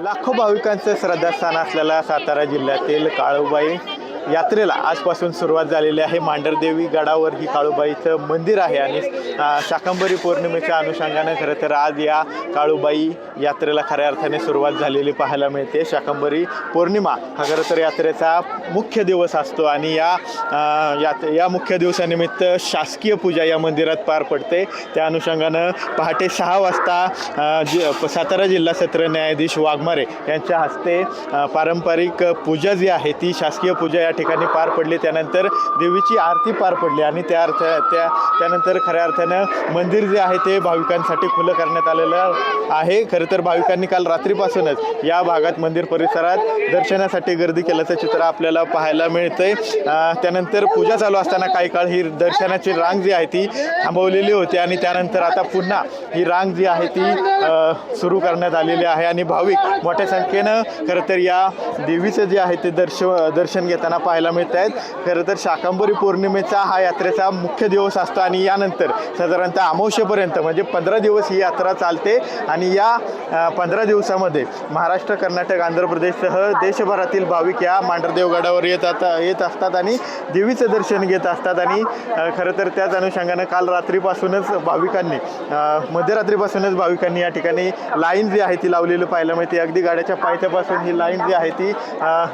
लाखो भाविकांचं श्रद्धास्थान असलेल्या सातारा जिल्ह्यातील काळूबाई यात्रेला आजपासून सुरुवात झालेली आहे। मांढरदेवी गडावर ही काळूबाईचं मंदिर आहे आणि शाकंभरी पौर्णिमेच्या अनुषंगाने खरं तर आज या काळूबाई यात्रेला खऱ्या अर्थाने सुरुवात झालेली पाहायला मिळते। शाकंभरी पौर्णिमा हा खरं तर यात्रेचा मुख्य दिवस असतो आणि या मुख्य दिवसानिमित्त शासकीय पूजा या मंदिरात पार पडते। त्या अनुषंगानं पहाटे 6 वाजता सातारा जिल्हा सत्र न्यायाधीश वाघमारे यांच्या हस्ते पारंपरिक पूजा जी आहे ती शासकीय पूजा या ठिकाणी पार पडली। त्यानंतर देवीची आरती पार पडली आणि त्यानंतर खऱ्या अर्थानं मंदिर जे आहे ते भाविकांसाठी खुलं करण्यात आलेलं आहे। खरं तर भाविकांनी काल रात्रीपासूनच या भागात मंदिर परिसरात दर्शनासाठी गर्दी केल्याचं चित्र आपल्याला पाहायला मिळतंय। त्यानंतर पूजा चालू असताना काही काळ ही दर्शनाची रांग जी आहे ती थांबवलेली होती आणि त्यानंतर आता पुन्हा ही रांग जी आहे ती सुरू करण्यात आलेली आहे आणि भाविक मोठ्या संख्येनं खरं तर या देवीचं जे आहे ते दर्शन घेताना पाहायला मिळत आहेत। खरं तर शाकंभरी पौर्णिमेचा हा यात्रेचा मुख्य दिवस असतो आणि यानंतर साधारणतः अमावस्येपर्यंत म्हणजे 15 दिवस ही यात्रा चालते आणि या 15 दिवसामध्ये महाराष्ट्र, कर्नाटक, आंध्र प्रदेशसह देशभरातील भाविक या मांढरदेव गडावर येत असतात आणि देवीचं दर्शन घेत असतात आणि खरं तर त्याच अनुषंगानं काल रात्रीपासूनच मध्यरात्रीपासूनच भाविकांनी या ठिकाणी लाईन जी आहे ती लावलेली पाहायला मिळते। अगदी गाड्याच्या पायथ्यापासून ही लाईन जी आहे ती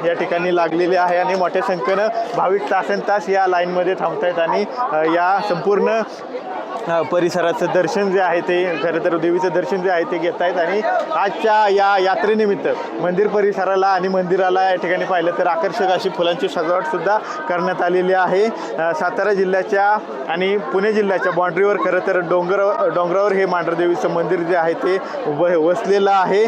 या ठिकाणी लागलेली आहे आणि मोठ्या संख्येनं भाविक तासनतास या लाईनमध्ये थांबत आहेत आणि या संपूर्ण परिसराचं दर्शन जे आहे ते खरं तर देवीचं दर्शन जे आहे ते घेत आहेत आणि आजच्या या यात्रेनिमित्त मंदिर परिसराला आणि मंदिराला या ठिकाणी पाहिलं तर आकर्षक अशी फुलांची सजावटसुद्धा करण्यात आलेली आहे। सातारा जिल्ह्याच्या आणि पुणे जिल्ह्याच्या बाँड्रीवर खरं तर डोंगरावर हे मांढरदेवीचं मंदिर जे आहे ते वसलेलं आहे।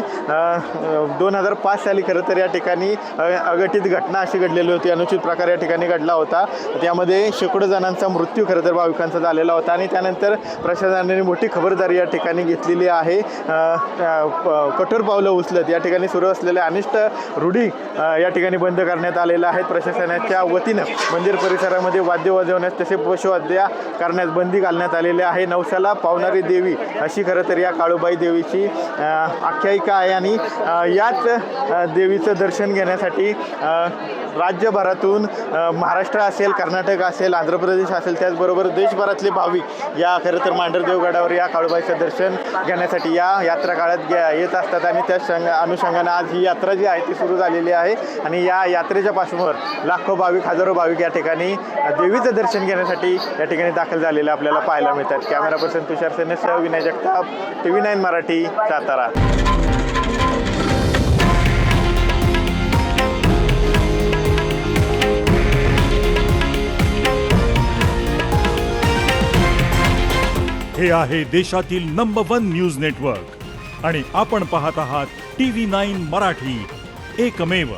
2005 साली खरं तर या ठिकाणी अघटित घटना अशी घडलेली होती, अनुचित प्रकार या ठिकाणी घडला होता। त्यामध्ये शेकडो जणांचा मृत्यू खरं तर भाविकांचा झालेला होता आणि त्यानंतर प्रशासनाने मोठी खबरदारी या ठिकाणी घेतलेली आहे। कठोर पावलं उचलत या ठिकाणी सुरू असलेल्या अनिष्ट रूढी या ठिकाणी बंद करण्यात आलेल्या आहेत। प्रशासनाच्या वतीनं मंदिर परिसरामध्ये वाद्य वाजवण्यास तसे पशुवाद्य करण्यास बंदी घालण्यात आलेली आहे। नवसाला पावणारी देवी अशी खरं तर या काळूबाई देवीची आख्यायिका आहे आणि याच देवीचं दर्शन घेण्यासाठी राज्यभरातून महाराष्ट्र असेल, कर्नाटक असेल, आंध्र प्रदेश असेल, त्याचबरोबर देशभरातले भाविक या खरं तर मांढरदेव गडावर या काळूबाईचं दर्शन घेण्यासाठी या यात्रा काळात येत असतात आणि त्या अनुषंगानं आज ही यात्रा जी आहे ती सुरू झालेली आहे आणि या यात्रेच्या पार्श्वभूमीवर लाखो भाविक, हजारो भाविक या ठिकाणी देवीचं दर्शन घेण्यासाठी या ठिकाणी दाखल झालेले आपल्याला पाहायला मिळतात। कॅमेरा पर्सन तुषार सेनेसह विनय जगताप, TV9 मराठी, सातारा। हे आहे देशातील नंबर 1 न्यूज नेटवर्क आणि आपण पाहत आहात TV9 मराठी, एकमेव।